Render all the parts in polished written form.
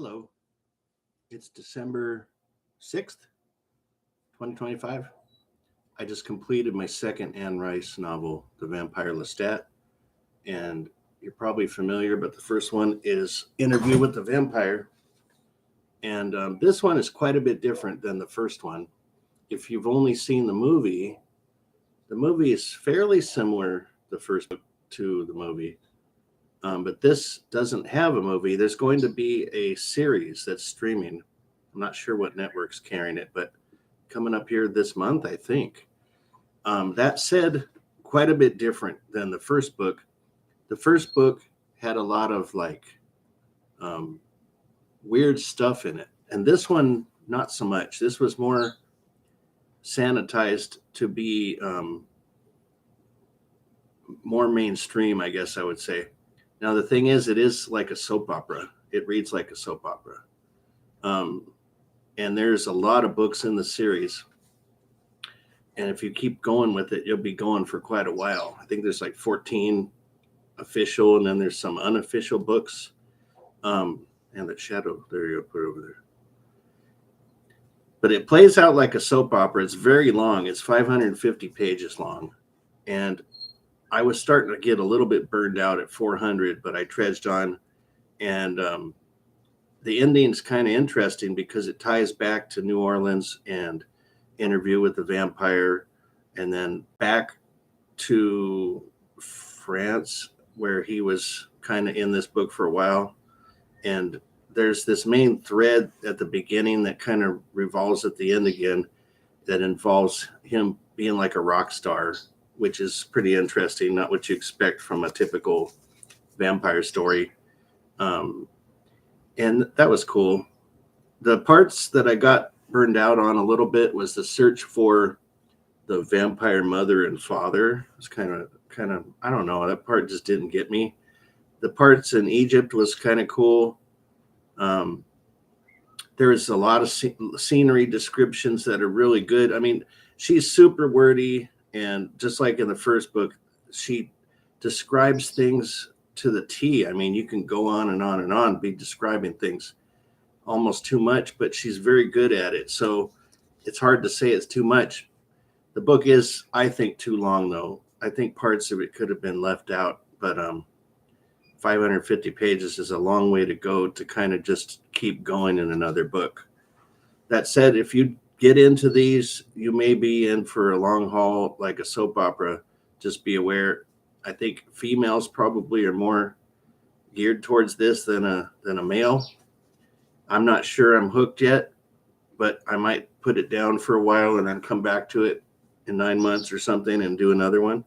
Hello, it's December 6th, 2025. I just completed my second Anne Rice novel, The Vampire Lestat, and you're probably familiar, but the first one is Interview with the Vampire. And this one is quite a bit different than the first one. If you've only seen the movie is fairly similar, the first book, to the movie. But this doesn't have a movie. There's going to be a series that's streaming. I'm not sure what network's carrying it, but coming up here this month, I think. That said, quite a bit different than the first book. The first book had a lot of um, weird stuff in it, and this one, not so much. This was more sanitized to be more mainstream, I guess I would say. Now, the thing is, it is like a soap opera. It reads like a soap opera. Um, and there's a lot of books in the series. And if you keep going with it, you'll be going for quite a while. I think there's like 14 official, and then there's some unofficial books. And that shadow, there you go, put it over there. But it plays out like a soap opera. It's very long. It's 550 pages long. And I was starting to get a little bit burned out at 400, but I trudged on. And the ending's kind of interesting because it ties back to New Orleans and Interview with the Vampire, and then back to France, where he was kind of in this book for a while. And there's this main thread at the beginning that kind of revolves at the end again, that involves him being like a rock star, which is pretty interesting, not what you expect from a typical vampire story. And that was cool. The parts that I got burned out on a little bit was the search for the vampire mother and father. It's kind of, I don't know, that part just didn't get me. The parts in Egypt was kind of cool. There's a lot of scenery descriptions that are really good. I mean, she's super wordy, and just like in the first book, she describes things to the T. I mean, you can go on and on and on, be describing things almost too much, but she's very good at it. So it's hard to say it's too much. The book is, I think, too long, though. I think parts of it could have been left out, but 550 pages is a long way to go to kind of just keep going in another book. That said, if you get into these, you may be in for a long haul, like a soap opera. Just be aware. I think females probably are more geared towards this than a male. I'm not sure I'm hooked yet, but I might put it down for a while and then come back to it in 9 months or something and do another one.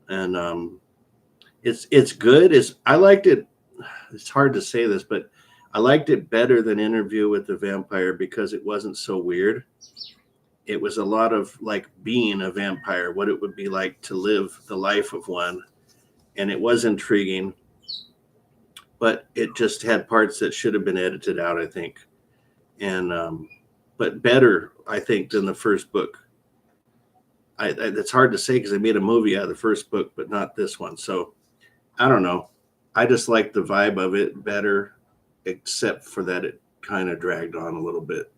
And it's good. I liked it. It's hard to say this, but I liked it better than Interview with the Vampire because it wasn't so weird. It was a lot of like being a vampire, what it would be like to live the life of one. And it was intriguing, but it just had parts that should have been edited out, I think. And, but better, I think, than the first book. It's hard to say because I made a movie out of the first book, but not this one. So I don't know. I just like the vibe of it better, except for that it kind of dragged on a little bit.